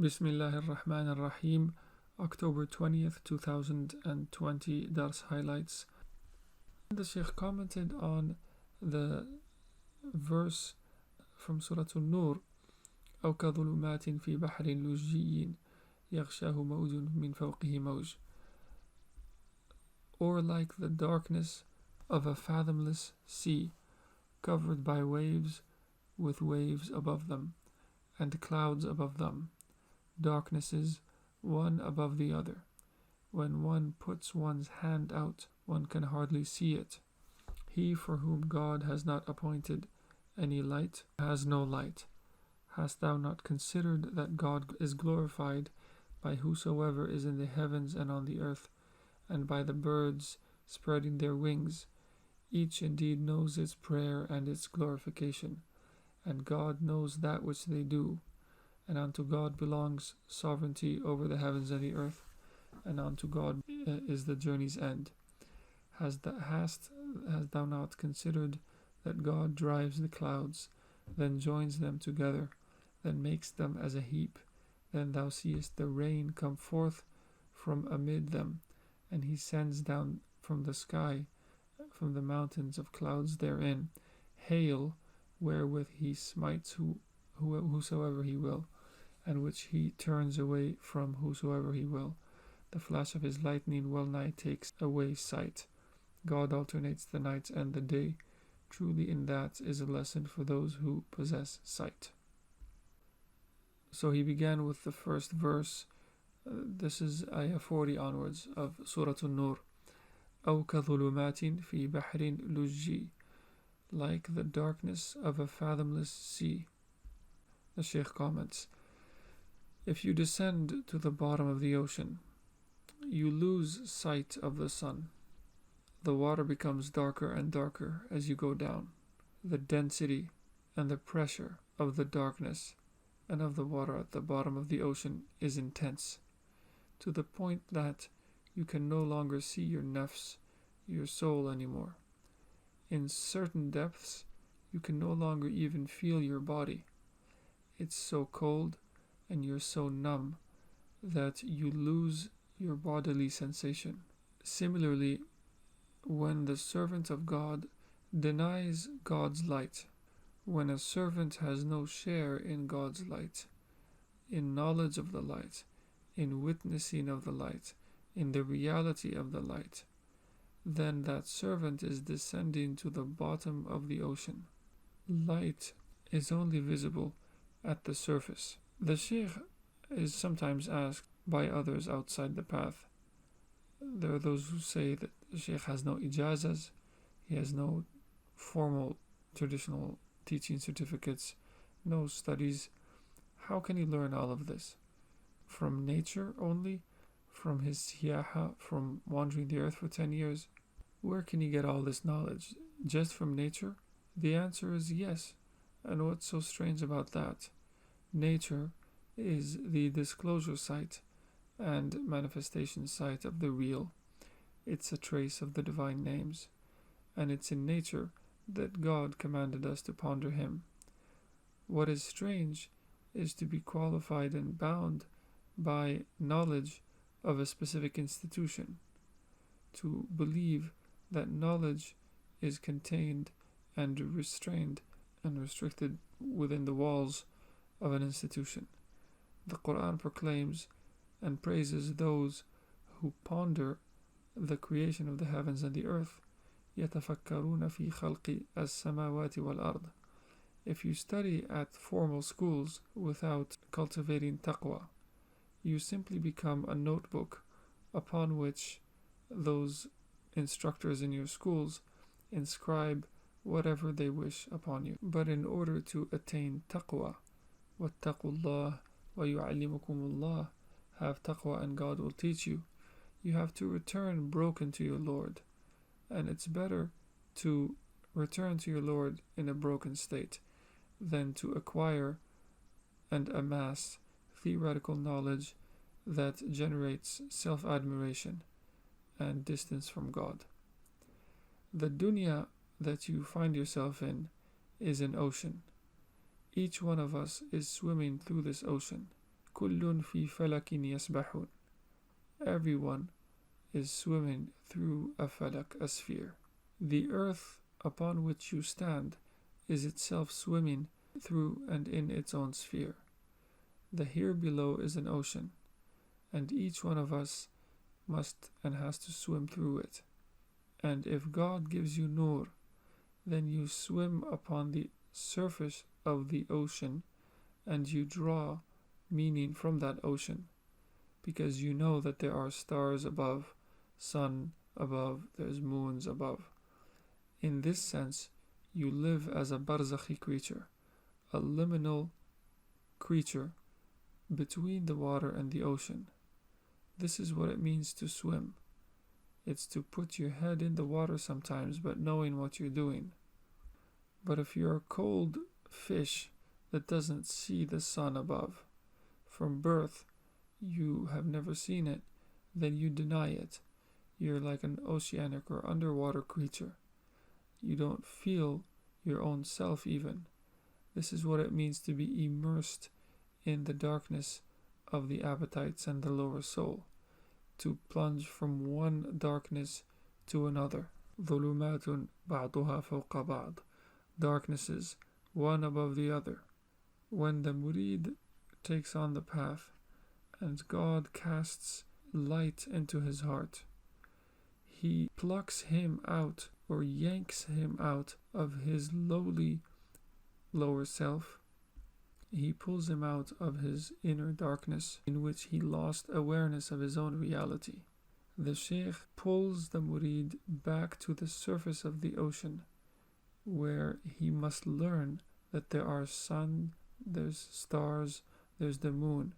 Bismillah ar-Rahman ar-Rahim, October 20th, 2020, Dars Highlights. The Shaykh commented on the verse from Surah al-Nur, أو كظلمات في بحر لجي يغشاه موج من فوقه موج, or like the darkness of a fathomless sea, covered by waves with waves above them, and clouds above them, darknesses one above the other. When one puts one's hand out, one can hardly see it. He for whom God has not appointed any light has no light. Hast thou not considered that God is glorified by whosoever is in the heavens and on the earth, and by the birds spreading their wings? Each indeed knows its prayer and its glorification, and God knows that which they do. And unto God belongs sovereignty over the heavens and the earth, and unto God is the journey's end. Hast thou not considered that God drives the clouds, then joins them together, then makes them as a heap? Then thou seest the rain come forth from amid them, and he sends down from the sky, from the mountains of clouds therein, hail, wherewith he smites whosoever he will, and which he turns away from whosoever he will. The flash of his lightning well nigh takes away sight. God alternates the night and the day. Truly in that is a lesson for those who possess sight. So he began with the first verse. This is ayah 40 onwards of Surah al-Nur. أو كظلمات في بحر لجي, like the darkness of a fathomless sea. The Shaykh comments, if you descend to the bottom of the ocean, you lose sight of the sun. The water becomes darker and darker as you go down. The density and the pressure of the darkness and of the water at the bottom of the ocean is intense, to the point that you can no longer see your nafs, your soul, anymore. In certain depths, you can no longer even feel your body. It's so cold and you're so numb that you lose your bodily sensation. Similarly, when the servant of God denies God's light, when a servant has no share in God's light, in knowledge of the light, in witnessing of the light, in the reality of the light, then that servant is descending to the bottom of the ocean. Light is only visible at the surface. The Shaykh is sometimes asked by others outside the path. There are those who say that the Shaykh has no ijazas, he has no formal traditional teaching certificates, no studies. How can he learn all of this? From nature only? From his siyaha, from wandering the earth for 10 years? Where can he get all this knowledge? Just from nature? The answer is yes. And what's so strange about that? Nature is the disclosure site and manifestation site of the real. It's a trace of the divine names, and it's in nature that God commanded us to ponder him. What is strange is to be qualified and bound by knowledge of a specific institution, to believe that knowledge is contained and restrained and restricted within the walls of an institution. The Quran proclaims and praises those who ponder the creation of the heavens and the earth. يَتَفَكَّرُونَ فِي خَلْقِ السَّمَاوَاتِ وَالْأَرْضِ. If you study at formal schools without cultivating taqwa, you simply become a notebook upon which those instructors in your schools inscribe whatever they wish upon you. But in order to attain taqwa, وَاتَّقُوا اللَّهَ وَيُعَلِّمُكُمُ اللَّهُ, have taqwa and God will teach you, you have to return broken to your Lord. And it's better to return to your Lord in a broken state than to acquire and amass theoretical knowledge that generates self-admiration and distance from God. The dunya that you find yourself in is an ocean. Each one of us is swimming through this ocean, كل في فلك يسبحون. Everyone is swimming through a falak, a sphere. The earth upon which you stand is itself swimming through and in its own sphere. The here below is an ocean, and each one of us must and has to swim through it. And if God gives you Nur, then you swim upon the surface of the ocean, and you draw meaning from that ocean, because you know that there are stars above, sun above, there's moons above. In this sense, you live as a barzakhi creature, a liminal creature between the water and the ocean. This is what it means to swim. It's to put your head in the water sometimes, but knowing what you're doing. But if you're a cold fish that doesn't see the sun above, from birth you have never seen it, then you deny it. You're like an oceanic or underwater creature. You don't feel your own self even. This is what it means to be immersed in the darkness of the appetites and the lower soul, to plunge from one darkness to another. ظُلُمَاتٌ بَعْضُهَا فَوْقَ بَعْضٍ. Darknesses, one above the other. When the murid takes on the path, and God casts light into his heart, He plucks him out or yanks him out of his lowly lower self. He pulls him out of his inner darkness in which he lost awareness of his own reality. The Shaykh pulls the murid back to the surface of the ocean, where he must learn that there are sun, there's stars, there's the moon,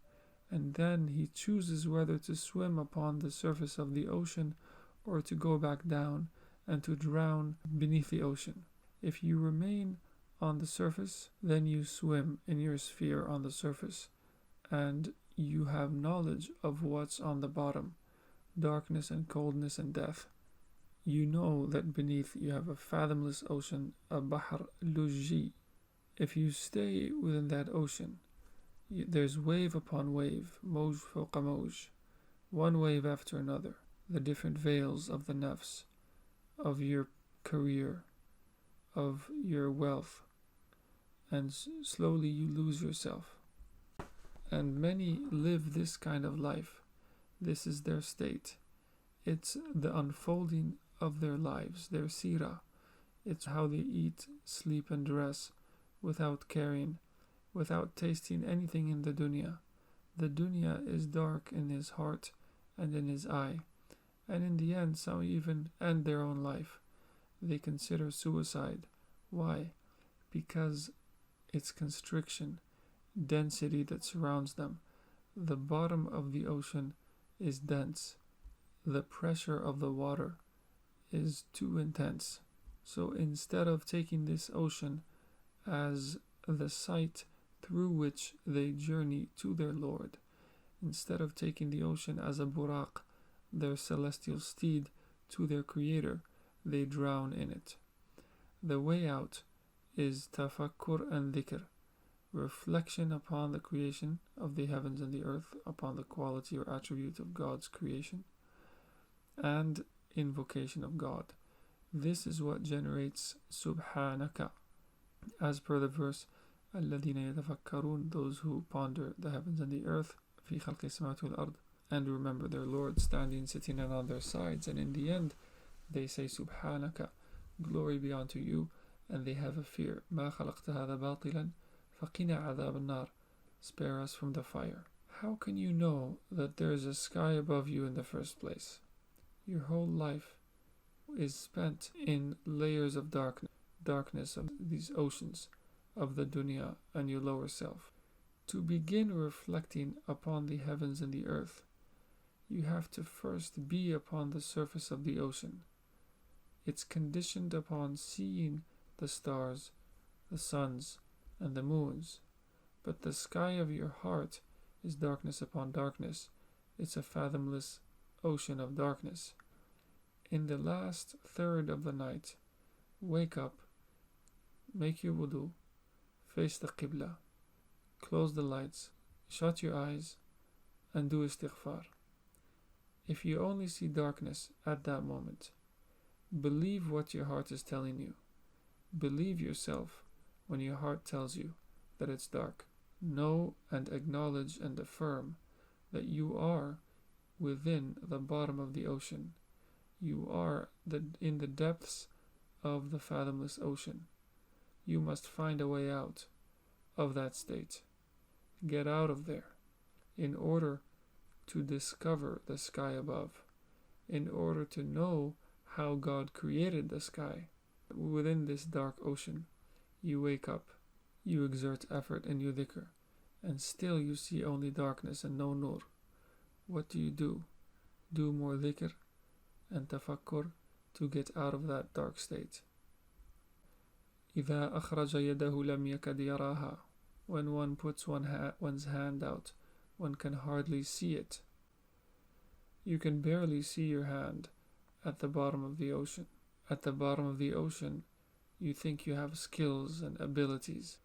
and then he chooses whether to swim upon the surface of the ocean or to go back down and to drown beneath the ocean. If you remain on the surface, then you swim in your sphere on the surface, and you have knowledge of what's on the bottom, darkness and coldness and death. You know that beneath you have a fathomless ocean, a bahr lujji. If you stay within that ocean, there's wave upon wave, mawj fawqa mawj, one wave after another, the different veils of the nafs, of your career, of your wealth, and slowly you lose yourself. And many live this kind of life. This is their state. It's the unfolding of their lives, their seerah. It's how they eat, sleep, and dress without caring, without tasting anything in the dunya. The dunya is dark in his heart and in his eye, and in the end some even end their own life. They consider suicide. Why? Because it's constriction, density that surrounds them. The bottom of the ocean is dense. The pressure of the water is too intense. So instead of taking this ocean as the sight through which they journey to their Lord, instead of taking the ocean as a buraq, their celestial steed, to their Creator, they drown in it. The way out is tafakkur and dhikr, reflection upon the creation of the heavens and the earth, upon the quality or attribute of God's creation, and invocation of God. This is what generates subhanaka, as per the verse الَّذِينَ يَتَفَكَّرُونَ, those who ponder the heavens and the earth, فِي خَلْقِ السَّمَاوَاتِ وَالْأَرْضِ, and remember their Lord standing, sitting, and on their sides. And in the end they say subhanaka, glory be unto you, and they have a fear. مَا خَلَقْتَ هَذَا بَاطِلًا فَقِنَا عَذَابَ النَّارِ, spare us from the fire. How can you know that there is a sky above you in the first place? Your whole life is spent in layers of darkness of these oceans of the dunya and your lower self. To begin reflecting upon the heavens and the earth, you have to first be upon the surface of the ocean. It's conditioned upon seeing the stars, the suns, and the moons. But the sky of your heart is darkness upon darkness. It's a fathomless ocean of darkness. In the last third of the night, wake up, make your wudu, face the qibla, close the lights, Shut your eyes and do istighfar. If you only see darkness at that moment, believe what your heart is telling you. Believe yourself when your heart tells you that it's dark. Know and acknowledge and affirm that you are within the bottom of the ocean. You are in the depths of the fathomless ocean. You must find a way out of that state. Get out of there in order to discover the sky above, in order to know how God created the sky. Within this dark ocean, you wake up, you exert effort in your dhikr, and still you see only darkness and no nur. What do? Do more dhikr and tafakkur to get out of that dark state. إذا أخرج يده لم يكد يراها. When one puts one's hand out, one can hardly see it. You can barely see your hand at the bottom of the ocean. At the bottom of the ocean, you think you have skills and abilities.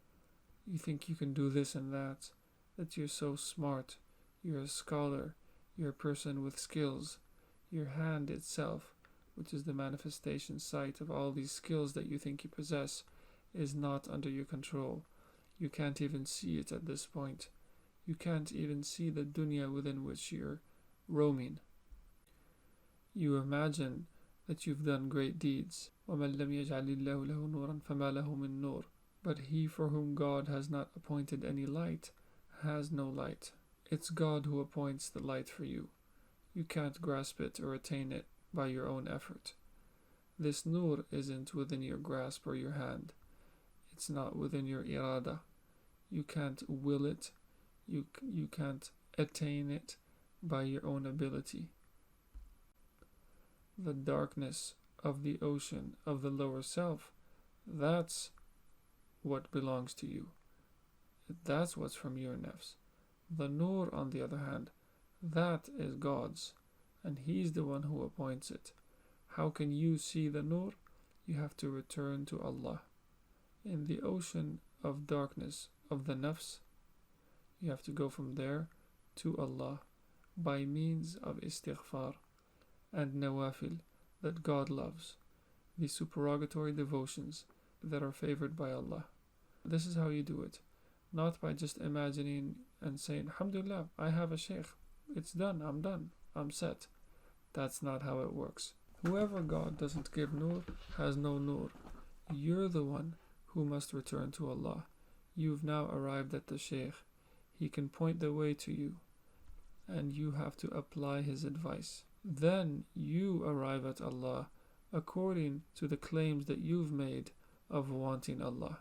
You think you can do this and that you're so smart, you're a scholar, you're a person with skills. Your hand itself, which is the manifestation site of all these skills that you think you possess, is not under your control. You can't even see it at this point. You can't even see the dunya within which you're roaming. You imagine that you've done great deeds. وَمَنْ لَمْ يَجْعَلِ اللَّهُ لَهُ نُورًا فَمَا لَهُ مِنْ نُورٍ. But he for whom God has not appointed any light has no light. It's God who appoints the light for you. You can't grasp it or attain it by your own effort. This nur isn't within your grasp or your hand. It's not within your irada. You can't will it. You can't attain it by your own ability. The darkness of the ocean of the lower self, that's what belongs to you. That's what's from your nafs. The nur, on the other hand, that is God's, and He's the one who appoints it. How can you see the nur? You have to return to Allah. In the ocean of darkness of the nafs, you have to go from there to Allah by means of istighfar and nawafil that God loves, the supererogatory devotions that are favored by Allah. This is how you do it, not by just imagining and saying, Alhamdulillah, I have a sheikh, it's done, I'm set. That's not how it works. Whoever God doesn't give nur has no nur. You're the one who must return to Allah. You've now arrived at the sheikh. He can point the way to you, and you have to apply his advice. Then you arrive at Allah according to the claims that you've made of wanting Allah.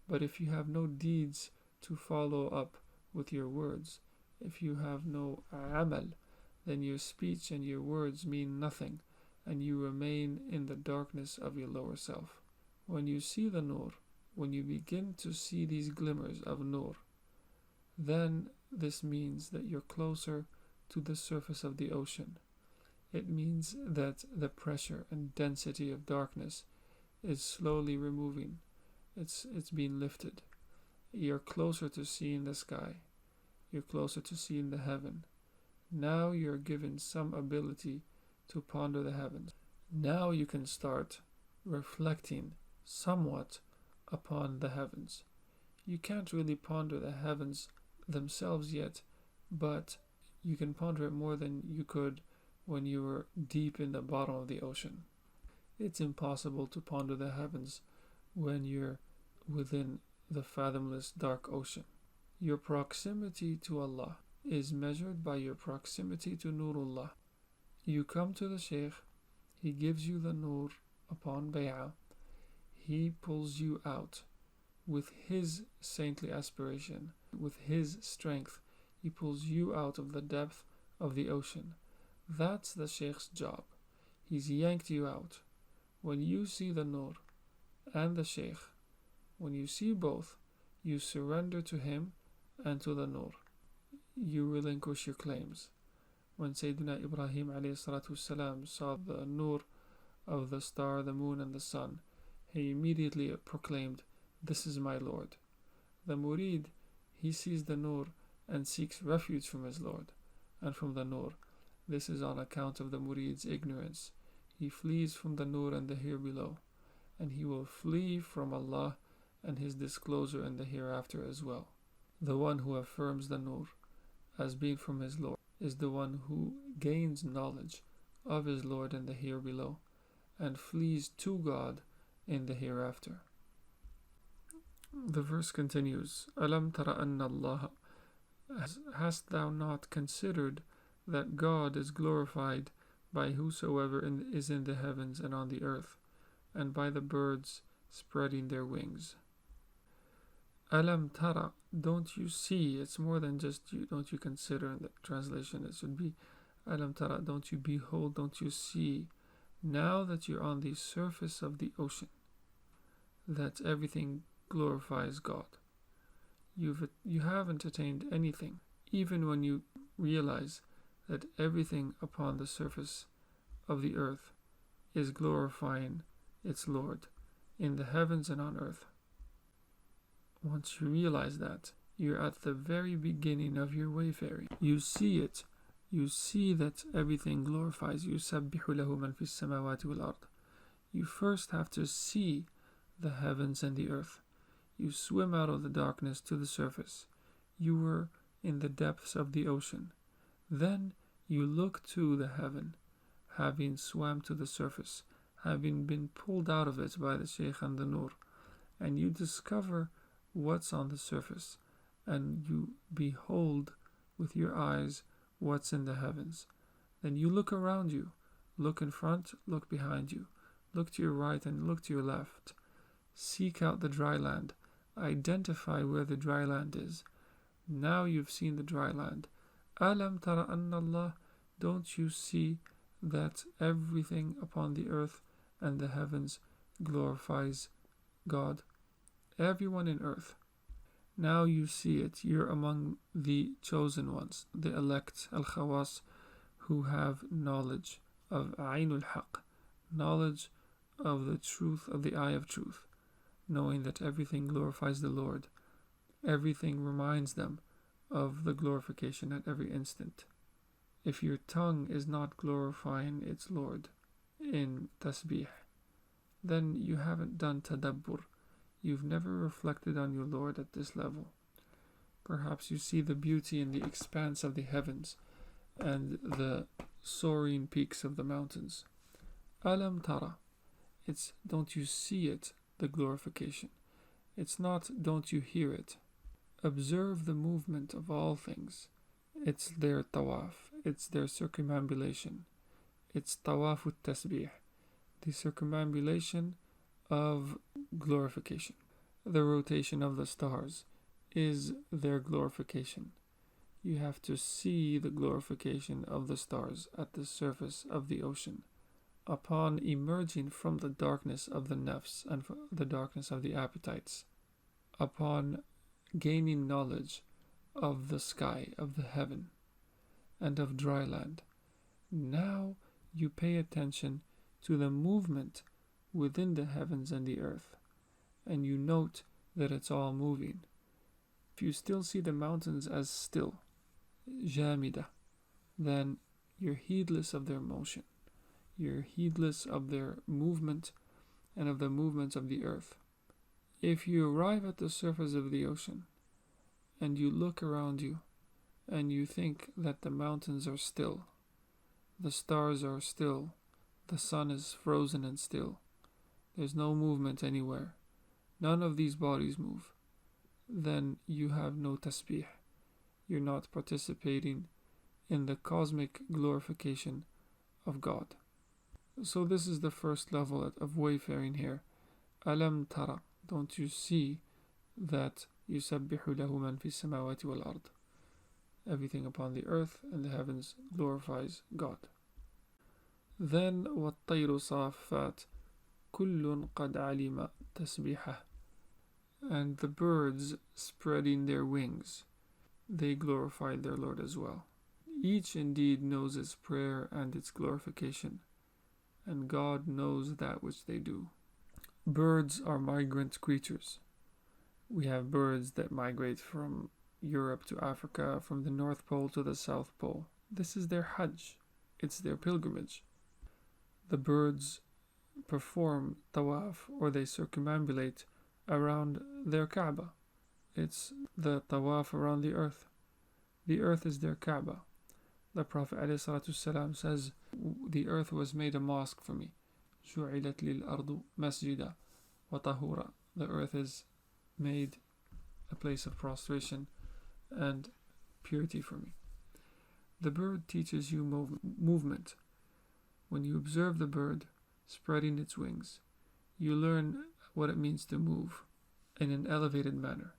But if you have no deeds to follow up with your words, if you have no amal, then your speech and your words mean nothing, and you remain in the darkness of your lower self. When you see the nur, when you begin to see these glimmers of nur, then this means that you're closer to the surface of the ocean. It means that the pressure and density of darkness is slowly removing. It's being lifted. You're closer to seeing the sky. You're closer to seeing the heaven. Now you're given some ability to ponder the heavens. Now you can start reflecting somewhat upon the heavens. You can't really ponder the heavens themselves yet, but you can ponder it more than you could when you were deep in the bottom of the ocean. It's impossible to ponder the heavens when you're within the fathomless dark ocean. Your proximity to Allah is measured by your proximity to Nurullah. You come to the Shaykh, he gives you the Nur upon bay'ah, he pulls you out with his saintly aspiration, with his strength, he pulls you out of the depth of the ocean. That's the Shaykh's job. He's yanked you out. When you see the Nur and the Shaykh, when you see both, you surrender to him and to the Nur. You relinquish your claims. When Sayyidina Ibrahim ﷺ saw the Nur of the star, the moon and the sun, he immediately proclaimed, "This is my Lord." The Murid, he sees the Nur and seeks refuge from his Lord and from the Nur. This is on account of the Murid's ignorance. He flees from the Nur and the here below, and he will flee from Allah and his disclosure in the hereafter as well. The one who affirms the Nur as being from his Lord is the one who gains knowledge of his Lord in the here below and flees to God in the hereafter. The verse continues, Alam tara anna Allah, hast thou not considered that God is glorified by whosoever is in the heavens and on the earth, and by the birds spreading their wings? Alam tara, don't you see? It's more than just don't you consider. In the translation it should be Alam tara, don't you behold, don't you see, now that you're on the surface of the ocean, that everything glorifies God. You haven't attained anything, even when you realize that everything upon the surface of the earth is glorifying its Lord in the heavens and on earth. Once you realize that, you're at the very beginning of your wayfaring. You see it. You see that everything glorifies you. يُسَبِّحُ لَهُ مَنْ فِي السَّمَاوَاتِ وَالْأَرْضِ. You first have to see the heavens and the earth. You swim out of the darkness to the surface. You were in the depths of the ocean. Then you look to the heaven, having swam to the surface, having been pulled out of it by the Shaykh and the Nur, and you discover what's on the surface, and you behold with your eyes what's in the heavens. Then you look around you, look in front, look behind you, look to your right and look to your left. Seek out the dry land. Identify where the dry land is. Now you've seen the dry land. Alam tara anna Allah, don't you see that everything upon the earth and the heavens glorifies God? Everyone in earth. Now you see it. You're among the chosen ones, the elect, al-Khawas, who have knowledge of Ainul Haq, knowledge of the truth, of the eye of truth, knowing that everything glorifies the Lord. Everything reminds them of the glorification at every instant. If your tongue is not glorifying its Lord in tasbih, then you haven't done tadabbur. You've never reflected on your Lord at this level. Perhaps you see the beauty in the expanse of the heavens and the soaring peaks of the mountains. Alam tara. It's don't you see it, the glorification. It's not don't you hear it. Observe the movement of all things. It's their tawaf. It's their circumambulation. It's tawaf tasbih, the circumambulation of glorification. The rotation of the stars is their glorification. You have to see the glorification of the stars at the surface of the ocean. Upon emerging from the darkness of the nafs and the darkness of the appetites, upon gaining knowledge of the sky, of the heaven, and of dry land, now you pay attention to the movement within the heavens and the earth, and you note that it's all moving. If you still see the mountains as still, jamida, then you're heedless of their motion. You're heedless of their movement and of the movements of the earth. If you arrive at the surface of the ocean and you look around you and you think that the mountains are still, the stars are still, the sun is frozen and still, there's no movement anywhere, none of these bodies move, then you have no tasbih. You're not participating in the cosmic glorification of God. So this is the first level of wayfaring here. Alam tara, don't you see that يُسَبِّحُ لَهُ مَنْ فِي السَّمَاوَاتِ وَالْأَرْضِ, everything upon the earth and the heavens glorifies God. Then وَالطَّيْرُ صَافَّاتٍ كُلٌّ قَدْ عَلِمَ تَسْبِيحَهُ, and the birds spreading their wings, they glorified their Lord as well. Each indeed knows its prayer and its glorification, and God knows that which they do. Birds are migrant creatures. We have birds that migrate from Europe to Africa, from the North Pole to the South Pole. This is their Hajj. It's their pilgrimage. The birds perform tawaf, or they circumambulate around their Kaaba. It's the tawaf around the earth. The earth is their Kaaba. The Prophet ﷺ says, the earth was made a mosque for me. جُعِلَتْ لِلْأَرْضُ مَسْجِدًا وَطَهُورًا. The earth is made a place of prostration and purity for me. The bird teaches you movement. When you observe the bird spreading its wings, you learn what it means to move in an elevated manner.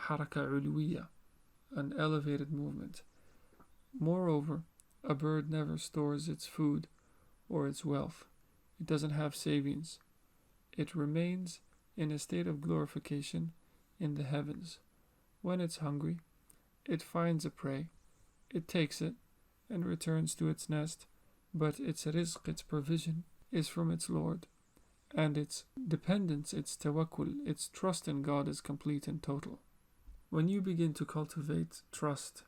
حركة علوية, an elevated movement. Moreover, a bird never stores its food or its wealth. It doesn't have savings. It remains in a state of glorification in the heavens. When it's hungry, it finds a prey, it takes it, and returns to its nest, but its rizq, its provision, is from its Lord, and its dependence, its tawakkul, its trust in God is complete and total. When you begin to cultivate trust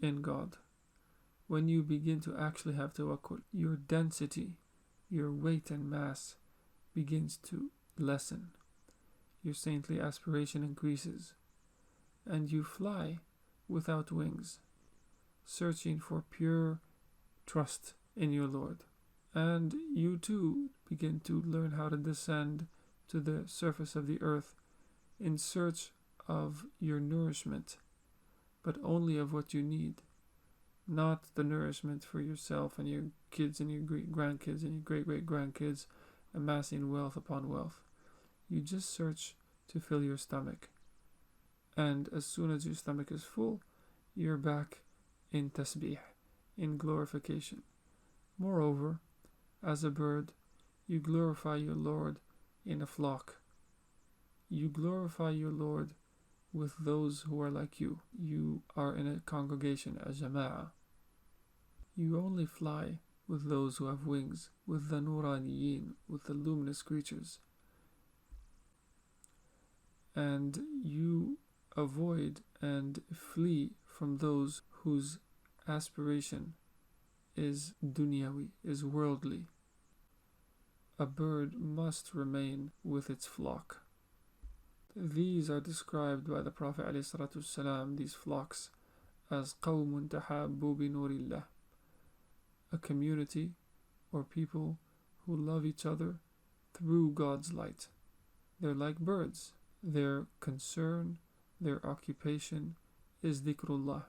in God, when you begin to actually have tawakkul, your density, your weight and mass begins to lessen. Your saintly aspiration increases, and you fly without wings, searching for pure trust in your Lord. And you too begin to learn how to descend to the surface of the earth in search of your nourishment, but only of what you need, not the nourishment for yourself and your kids and your grandkids and your great-great-grandkids, amassing wealth upon wealth. You just search to fill your stomach, and as soon as your stomach is full, you're back in tasbih, in glorification. Moreover, as a bird, you glorify your Lord in a flock. You glorify your Lord with those who are like you. You are in a congregation, a jama'ah. You only fly with those who have wings, with the nuraniyin, with the luminous creatures. And you avoid and flee from those whose aspiration is dunyawi, is worldly. A bird must remain with its flock. These are described by the Prophet ﷺ, these flocks, as قَوْمٌ تَحَابُّوا بِنُورِ اللَّهِ, a community or people who love each other through God's light. They're like birds. Their concern, their occupation is dhikrullah.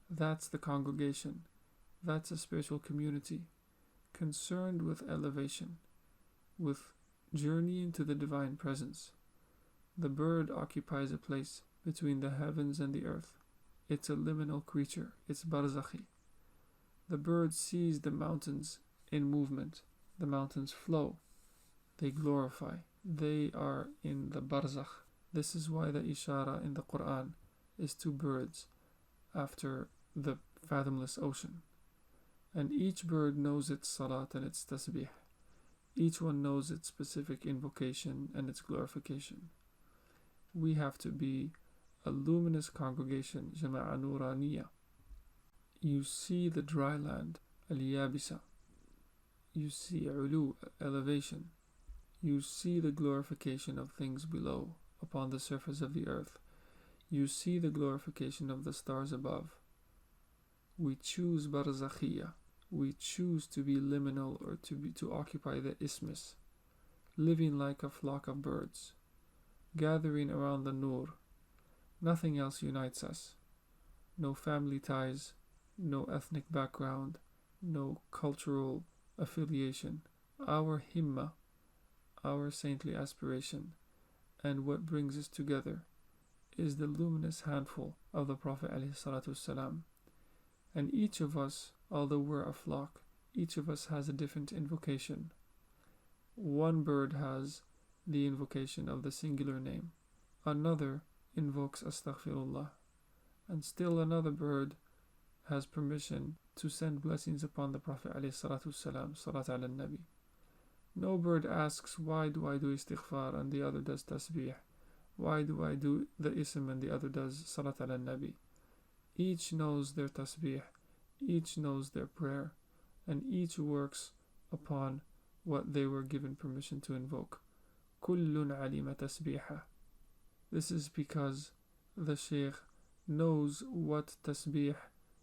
That's the congregation. That's a spiritual community concerned with elevation, with journeying to the divine presence. The bird occupies a place between the heavens and the earth. It's a liminal creature. It's barzakhi. The bird sees the mountains in movement. The mountains flow. They glorify. They are in the barzakh. This is why the ishara in the Quran is two birds after the fathomless ocean. And each bird knows its salat and its tasbih. Each one knows its specific invocation and its glorification. We have to be a luminous congregation, Jama'a Nuraniya. You see the dry land, al-Yabisa. You see ulu, elevation. You see the glorification of things below, upon the surface of the earth. You see the glorification of the stars above. We choose barzakhiya. We choose to be liminal, or to occupy the isthmus, living like a flock of birds, gathering around the Nur. Nothing else unites us. No family ties, no ethnic background, no cultural affiliation. Our himma, our saintly aspiration, and what brings us together is the luminous handful of the Prophet ﷺ. And each of us, although we're a flock, each of us has a different invocation. One bird has the invocation of the singular name. Another invokes astaghfirullah. And still another bird has permission to send blessings upon the Prophet ﷺ, salat ala nabi. No bird asks, why do I do istighfar and the other does tasbih? Why do I do the ism and the other does salat ala nabi? Each knows their tasbih, each knows their prayer, and each works upon what they were given permission to invoke. Kullun alima tasbiha. This is because the Shaykh knows what tasbih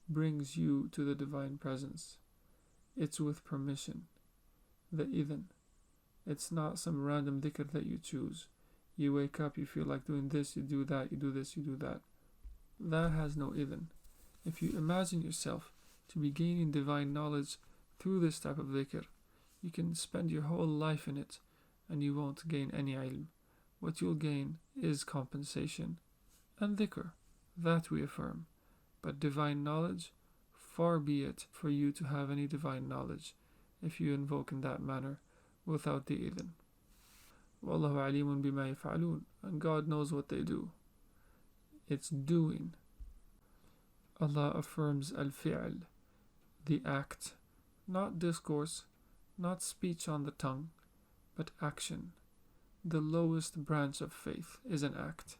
brings you to the divine presence. It's with permission, the idhn. It's not some random dhikr that you choose. You wake up, you feel like doing this, you do that, you do this, you do that. That has no idhn. If you imagine yourself to be gaining divine knowledge through this type of dhikr, you can spend your whole life in it and you won't gain any ilm. What you'll gain is compensation and dhikr. That we affirm. But divine knowledge, far be it for you to have any divine knowledge if you invoke in that manner without the idhn. Wallahu alimun bima yaf'alun, and God knows what they do. It's doing. Allah affirms al-fi'l, the act, not discourse, not speech on the tongue, but action. The lowest branch of faith is an act,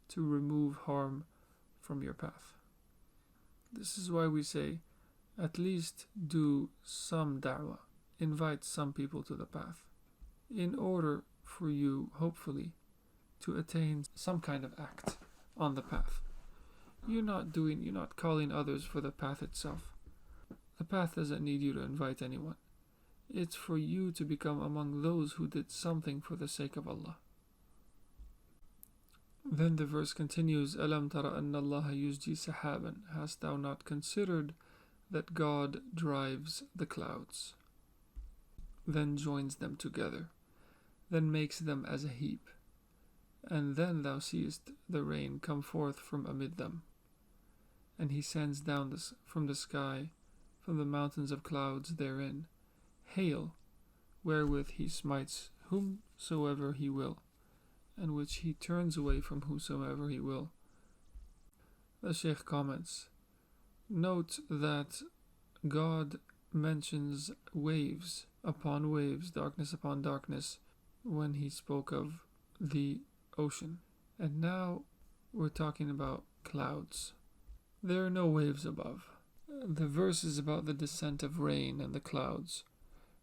to remove harm from your path. This is why we say, at least do some da'wah, invite some people to the path, in order for you, hopefully, to attain some kind of act on the path. You're not calling others for the path itself. The path doesn't need you to invite anyone. It's for you to become among those who did something for the sake of Allah. Then the verse continues, Alam tara anna Allah yusji sahaban. Hast thou not considered that God drives the clouds, then joins them together, then makes them as a heap, and then thou seest the rain come forth from amid them, and he sends down from the sky, from the mountains of clouds therein, hail, wherewith he smites whomsoever he will, and which he turns away from whosoever he will. The Shaykh comments, note that God mentions waves upon waves, darkness upon darkness, when he spoke of the ocean. And now we're talking about clouds. There are no waves above. The verses about the descent of rain and the clouds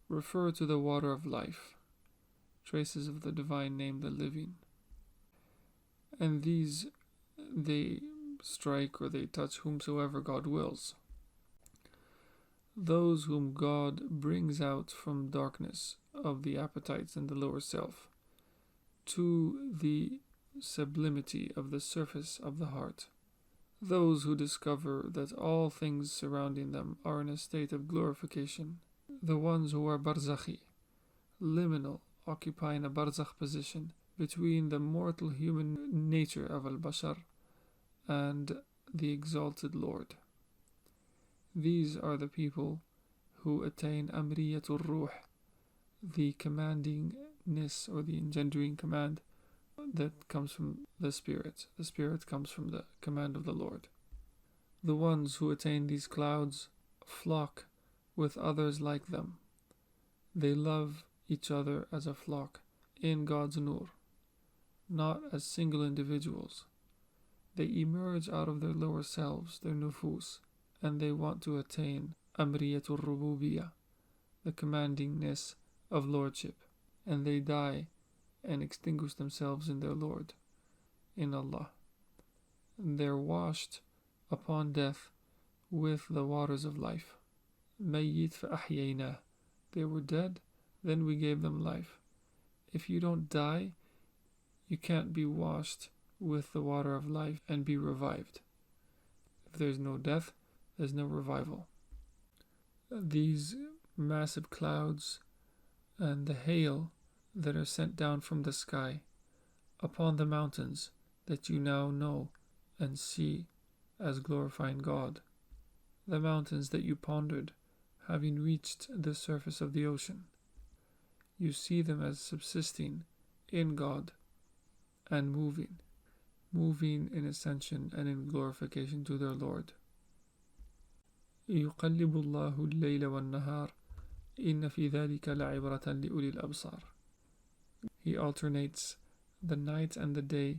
refer to the water of life, traces of the divine name, the living. And these, they strike or they touch whomsoever God wills. Those whom God brings out from darkness of the appetites and the lower self to the sublimity of the surface of the heart. Those who discover that all things surrounding them are in a state of glorification. The ones who are barzakhi, liminal, occupying a barzakh position between the mortal human nature of al-bashar and the exalted Lord. These are the people who attain amriyatul ruh, the commandingness or the engendering command that comes from the Spirit. The Spirit comes from the command of the Lord. The ones who attain these clouds flock with others like them. They love each other as a flock in God's Nur, not as single individuals. They emerge out of their lower selves, their nufus, and they want to attain amriyatul rububiyah, the commandingness of lordship, and they die and extinguish themselves in their Lord, in Allah. They're washed upon death with the waters of life. Mayyit fa'ahyayna. They were dead, then we gave them life. If you don't die, you can't be washed with the water of life and be revived. If there's no death, there's no revival. These massive clouds and the hail that are sent down from the sky upon the mountains that you now know and see as glorifying God, the mountains that you pondered having reached the surface of the ocean, you see them as subsisting in God and moving in ascension and in glorification to their Lord. يقلب الله الليل والنهار إن في ذلك لعبرة لأولي الأبصار. He alternates the night and the day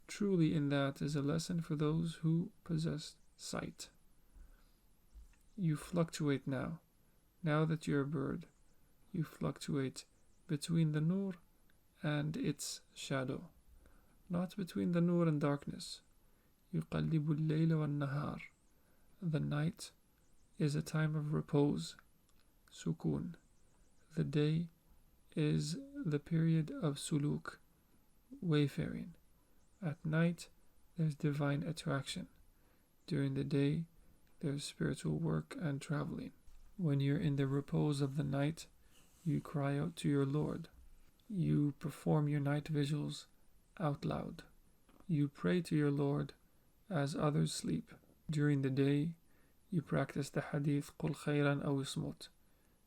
Truly in that is a lesson for those who possess sight. You fluctuate now that you're a bird. You fluctuate between the Nur and its shadow, not between the Nur and darkness. يُقَلِّبُ اللَّيْلَ وَالنَّهَارِ. The night is a time of repose, sukun. The day is the period of suluk, wayfaring. At night, there's divine attraction. During the day, there's spiritual work and traveling. When you're in the repose of the night, you cry out to your Lord. You perform your night vigils out loud. You pray to your Lord as others sleep. During the day, you practice the hadith قُلْ خَيْرًا أَوْ اصْمُتْ.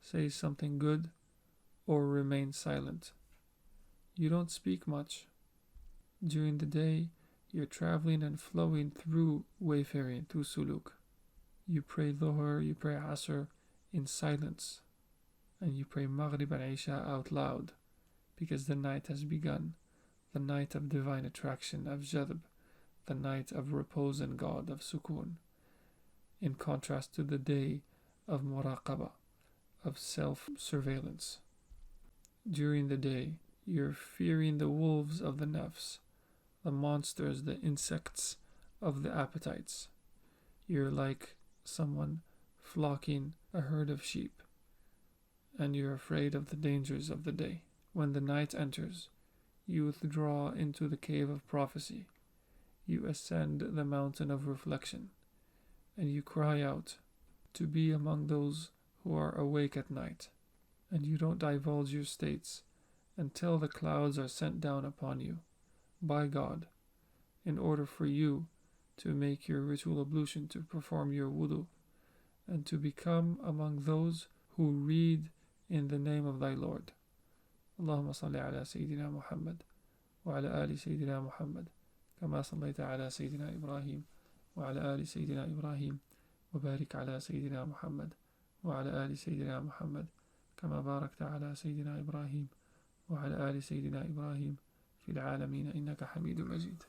Say something good or remain silent. You don't speak much. During the day, you're traveling and flowing through wayfaring, through suluk. You pray Dhuhr, you pray Asr in silence, and you pray Maghrib and Isha out loud, because the night has begun, the night of divine attraction, of Jadb, the night of repose in God, of Sukun, in contrast to the day of Muraqabah, of self-surveillance. During the day, you're fearing the wolves of the nafs, the monsters, the insects of the appetites. You're like someone flocking a herd of sheep, and you're afraid of the dangers of the day. When the night enters, you withdraw into the cave of prophecy. You ascend the mountain of reflection, and you cry out to be among those who are awake at night. And you don't divulge your states until the clouds are sent down upon you by God, in order for you to make your ritual ablution, to perform your wudu, and to become among those who read in the name of thy Lord. Allahumma salli ala Sayyidina Muhammad wa ala ali Sayyidina Muhammad kama sallaita ala Sayyidina Ibrahim wa ala ali Sayyidina Ibrahim wa barik ala Sayyidina Muhammad wa ala ali Sayyidina Muhammad kama barakta ala Sayyidina Ibrahim wa ala ali Sayyidina Ibrahim في العالمين إنك حميد مجيد.